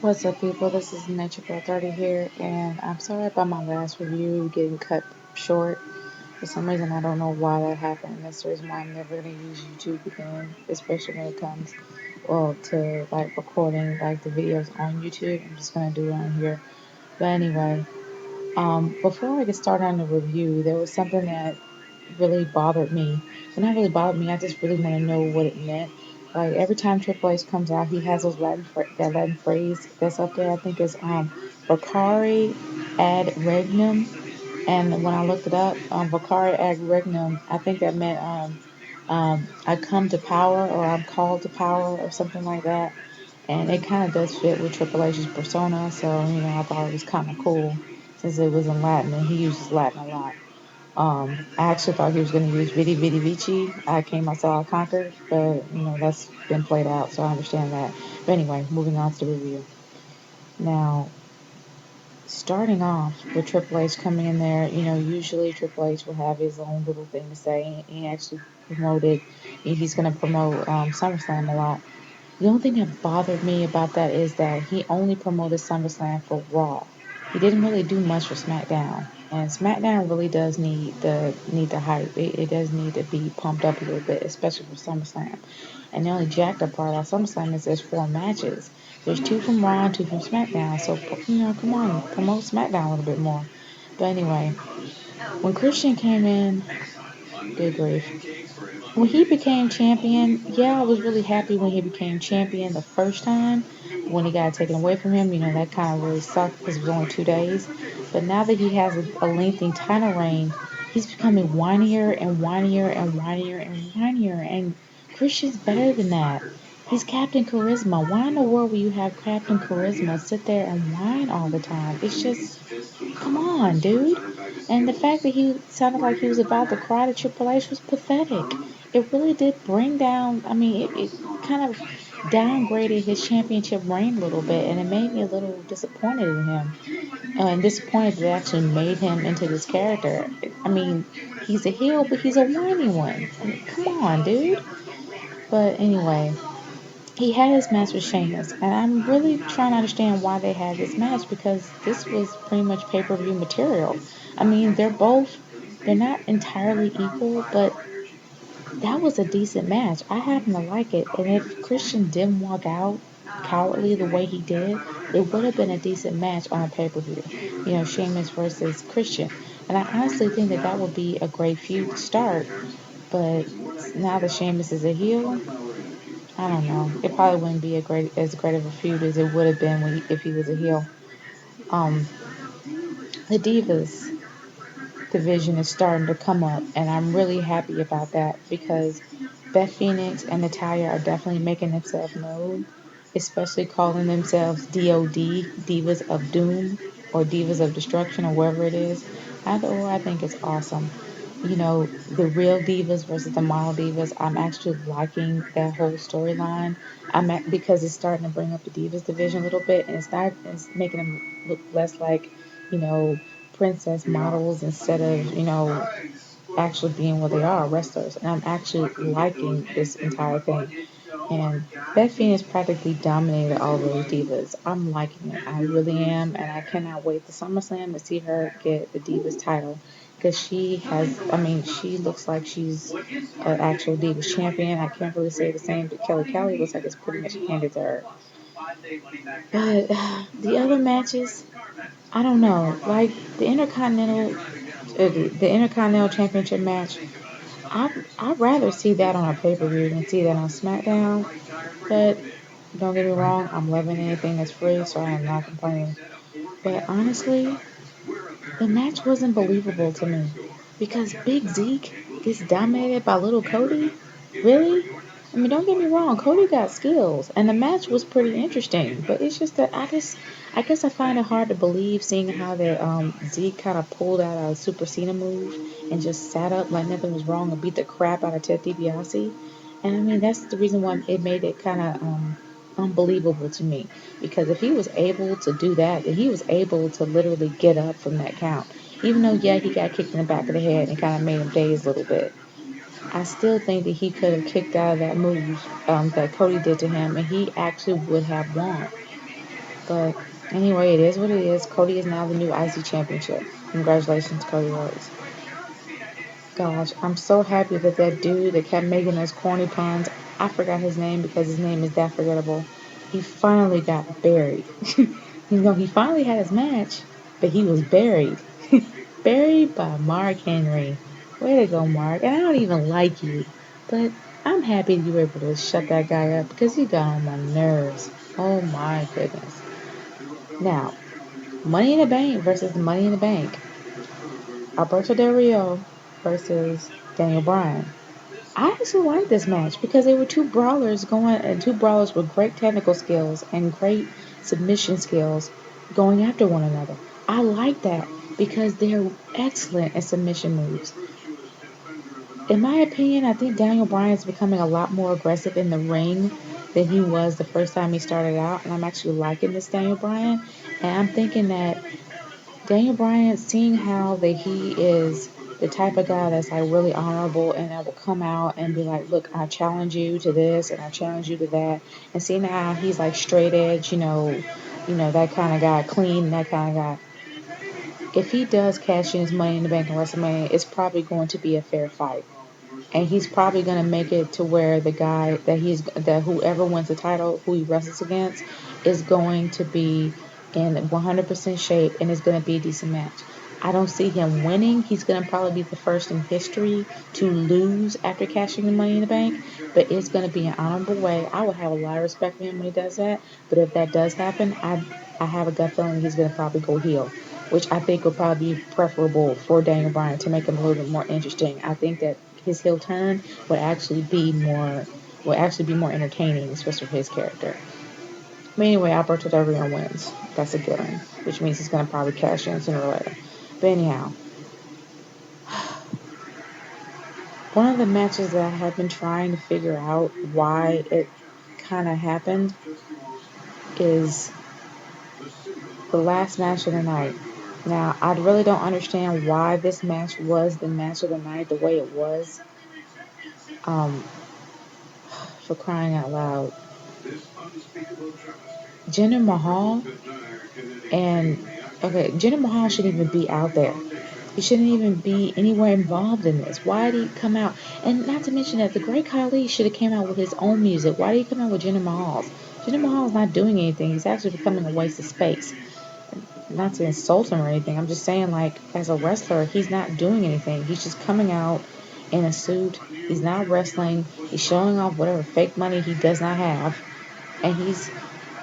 What's up, people? This is Nature Girl 30 here, and I'm sorry about my last review getting cut short. For some reason, I don't know why that happened. That's the reason why I'm never gonna use YouTube again, especially when it comes, well, to like recording like the videos on YouTube. I'm just gonna do it on here. But anyway, before I get started on the review, there was something that really bothered me. Well, not really bothered me. I just really want to know what it meant. Like every time Triple H comes out, he has those that Latin phrase that's up there. I think it's "vocare ad regnum," and when I looked it up, "vocare ad regnum," I think that meant I come to power or I'm called to power or something like that. And it kind of does fit with Triple H's persona, so I thought it was kind of cool since it was in Latin and he uses Latin a lot. I actually thought he was going to use Vidi Vidi Vici. I came, I saw, I conquered, but that's been played out, so I understand that. But anyway, moving on to the review. Now, starting off with Triple H coming in there, usually Triple H will have his own little thing to say. He actually promoted, he's going to promote SummerSlam a lot. The only thing that bothered me about that is that he only promoted SummerSlam for Raw. He didn't really do much for SmackDown, and SmackDown really does need the hype. It does need to be pumped up a little bit, especially for SummerSlam. And the only jacked up part about SummerSlam is there's 4 matches. There's 2 from Raw and 2 from SmackDown. So come on, promote SmackDown a little bit more. But anyway, when Christian came in, good grief. When he became champion, yeah, I was really happy when he became champion the first time. When he got taken away from him, that kind of really sucked because it was only 2 days. But now that he has a lengthy title reign, he's becoming whinier and whinier and whinier and whinier. And Christian's better than that. He's Captain Charisma. Why in the world will you have Captain Charisma sit there and whine all the time? It's just, come on, dude. And the fact that he sounded like he was about to cry to Triple H was pathetic. It really did bring down, I mean, it kind of downgraded his championship reign a little bit, and it made me a little disappointed in him. And disappointed that it actually made him into this character. I mean, he's a heel, but he's a whiny one. I mean, come on, dude. But anyway, he had his match with Sheamus, and I'm really trying to understand why they had this match because this was pretty much pay-per-view material. I mean, they're not entirely equal, but that was a decent match. I happen to like it, and if Christian didn't walk out cowardly the way he did, it would have been a decent match on a pay-per-view. Sheamus versus Christian, and I honestly think that that would be a great feud to start. But now that Sheamus is a heel, I don't know. It probably wouldn't be as great of a feud as it would have been if he was a heel. Um, the Divas division is starting to come up, and I'm really happy about that because Beth Phoenix and Natalya are definitely making themselves known, especially calling themselves DOD, Divas of Doom, or Divas of Destruction, or whatever it is. Either or, I think it's awesome. The real divas versus the model divas. I'm actually liking that whole storyline. Because it's starting to bring up the divas division a little bit, and it's making them look less like, you know, princess models instead of, actually being what they are, wrestlers. And I'm actually liking this entire thing. And Beth Phoenix practically dominated all those divas. I'm liking it. I really am. And I cannot wait to SummerSlam to see her get the divas title. Because she looks like she's an actual divas champion. I can't really say the same, but Kelly looks like it's pretty much handed to her. But the other matches, I don't know. Like the Intercontinental Championship match, I'd rather see that on a pay-per-view than see that on SmackDown. But don't get me wrong, I'm loving anything that's free, so I am not complaining. But honestly, the match wasn't believable to me because Big Zeke gets dominated by little Cody. Really? I mean, don't get me wrong, Cody got skills, and the match was pretty interesting. But it's just that I guess I find it hard to believe seeing how that Zeke kind of pulled out a Super Cena move and just sat up like nothing was wrong and beat the crap out of Ted DiBiase. And I mean, that's the reason why it made it kind of unbelievable to me. Because if he was able to do that, then he was able to literally get up from that count. Even though, yeah, he got kicked in the back of the head and kind of made him daze a little bit. I still think that he could have kicked out of that move that Cody did to him, and he actually would have won. But anyway, it is what it is. Cody is now the new IC championship. Congratulations, Cody Rhodes. Gosh, I'm so happy that that dude that kept making those corny puns, I forgot his name because his name is that forgettable. He finally got buried. He finally had his match, but he was buried. Buried by Mark Henry. Way to go, Mark. And I don't even like you, but I'm happy you were able to shut that guy up because he got on my nerves. Oh my goodness. Now, Money in the Bank versus Money in the Bank. Alberto Del Rio versus Daniel Bryan. I actually like this match because they were two brawlers with great technical skills and great submission skills going after one another. I like that because they're excellent at submission moves. In my opinion, I think Daniel Bryan's becoming a lot more aggressive in the ring than he was the first time he started out, and I'm actually liking this Daniel Bryan. And I'm thinking that Daniel Bryan, seeing how that he is the type of guy that's like really honorable and that will come out and be like, look, I challenge you to this and I challenge you to that, and seeing how he's like straight edge, that kind of guy, clean, that kind of guy. If he does cash in his Money in the Bank in WrestleMania, it's probably going to be a fair fight, and he's probably going to make it to where the guy that whoever wins the title, who he wrestles against, is going to be in 100% shape and is going to be a decent match. I don't see him winning. He's going to probably be the first in history to lose after cashing the Money in the Bank, but it's going to be an honorable way. I would have a lot of respect for him when he does that, but if that does happen, I have a gut feeling he's going to probably go heel, which I think would probably be preferable for Daniel Bryan to make him a little bit more interesting. I think that his heel turn would actually be more entertaining, especially for his character. But anyway, Alberto Del Rio wins. That's a good one, which means he's gonna probably cash in sooner or later. But anyhow, one of the matches that I have been trying to figure out why it kind of happened is the last match of the night. Now, I really don't understand why this match was the match of the night the way it was. Um, for crying out loud. Jinder Mahal and Jinder Mahal shouldn't even be out there. He shouldn't even be anywhere involved in this. Why did he come out? And not to mention that the Great Khali should have came out with his own music. Why did he come out with Jinder Mahal's? Jinder Mahal's not doing anything. He's actually becoming a waste of space. Not to insult him or anything. I'm just saying, like, as a wrestler, he's not doing anything. He's just coming out in a suit. He's not wrestling. He's showing off whatever fake money he does not have. And he's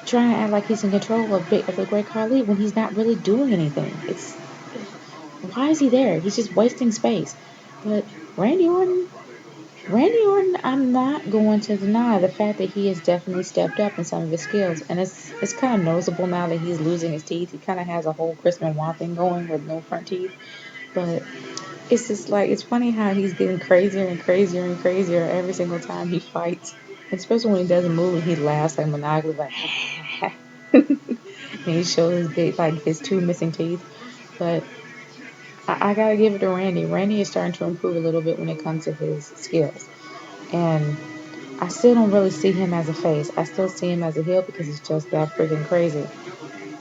trying to act like he's in control of the Great Khali when he's not really doing anything. Why is he there? He's just wasting space. But Randy Orton, I'm not going to deny the fact that he has definitely stepped up in some of his skills, and it's kind of noticeable now that he's losing his teeth. He kind of has a whole Chris Benoit thing going with no front teeth, but it's just like it's funny how he's getting crazier and crazier and crazier every single time he fights. Especially when he doesn't move and he laughs like maniacally, like and he shows his big, like his two missing teeth. But I gotta give it to Randy. Randy is starting to improve a little bit when it comes to his skills. And I still don't really see him as a face. I still see him as a heel because he's just that freaking crazy.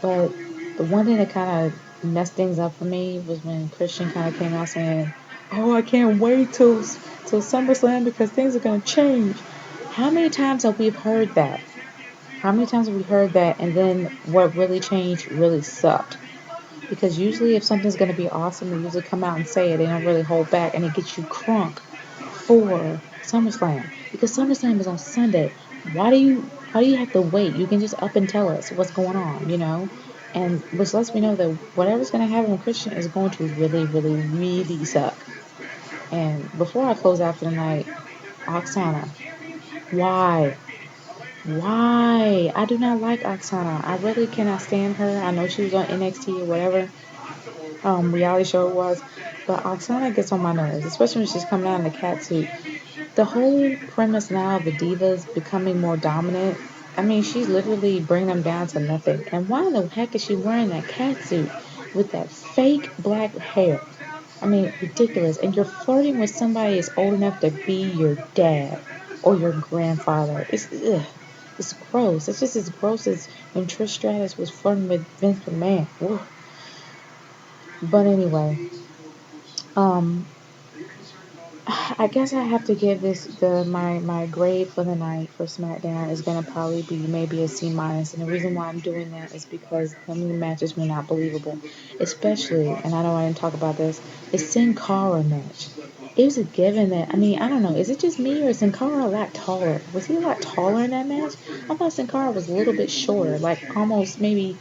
But the one thing that kind of messed things up for me was when Christian kind of came out saying, "Oh, I can't wait till SummerSlam because things are gonna change." How many times have we heard that? How many times have we heard that? And then what really changed really sucked. Because usually if something's gonna be awesome, they usually come out and say it. They don't really hold back, and it gets you crunk for SummerSlam, because SummerSlam is on Sunday. Why do you have to wait? You can just up and tell us what's going on, and which lets me know that whatever's going to happen with Christian is going to really, really, really suck. And before I close out for the night, Oksana, why? Why? I do not like Oksana. I really cannot stand her. I know she was on NXT or whatever reality show it was, but Oksana gets on my nerves, especially when she's coming out in the cat suit. The whole premise now of the divas becoming more dominant, I mean, she's literally bringing them down to nothing. And why in the heck is she wearing that catsuit with that fake black hair? I mean, ridiculous. And you're flirting with somebody that's old enough to be your dad or your grandfather. It's ugh. It's gross. It's just as gross as when Trish Stratus was flirting with Vince McMahon. Ugh. But anyway, um, I guess I have to give this my grade for the night for SmackDown is gonna probably be maybe a C minus, and the reason why I'm doing that is because some of the matches were not believable, especially, and I know I didn't talk about this, the Sin Cara match. It was a given that I don't know, is it just me or is Sin Cara a lot taller? Was he a lot taller in that match? I thought Sin Cara was a little bit shorter, like almost maybe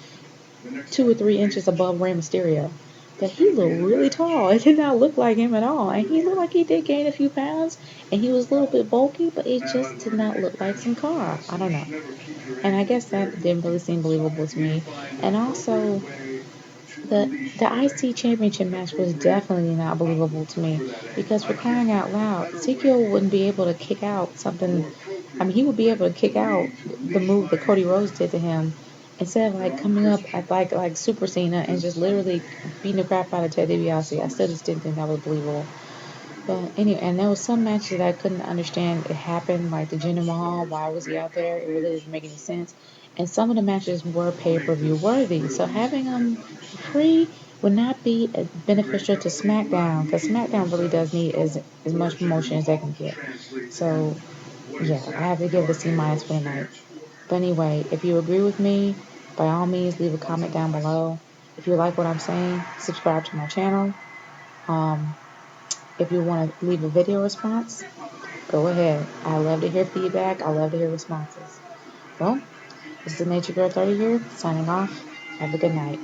2 or 3 inches above Rey Mysterio. But he looked really tall. It did not look like him at all. And he looked like he did gain a few pounds. And he was a little bit bulky, but it just did not look like Sin Cara. I don't know. And I guess that didn't really seem believable to me. And also, the IC championship match was definitely not believable to me because for crying out loud, Ezekiel wouldn't be able to kick out something. He would be able to kick out the move that Cody Rhodes did to him instead of like coming up at like Super Cena and just literally beating the crap out of Ted DiBiase. I still just didn't think that was believable. But anyway, and there was some matches that I couldn't understand. It happened like the Jinder Mahal. Why was he out there? It really didn't make any sense. And some of the matches were pay-per-view worthy. So having them free would not be beneficial to SmackDown because SmackDown really does need as much promotion as they can get. So yeah, I have to give it a C minus for the night. But anyway, if you agree with me, by all means leave a comment down below. If you like what I'm saying, subscribe to my channel. Um, if you want to leave a video response, go ahead. I love to hear feedback. I love to hear responses. Well, this is the Nature Girl 30 here, signing off. Have a good night.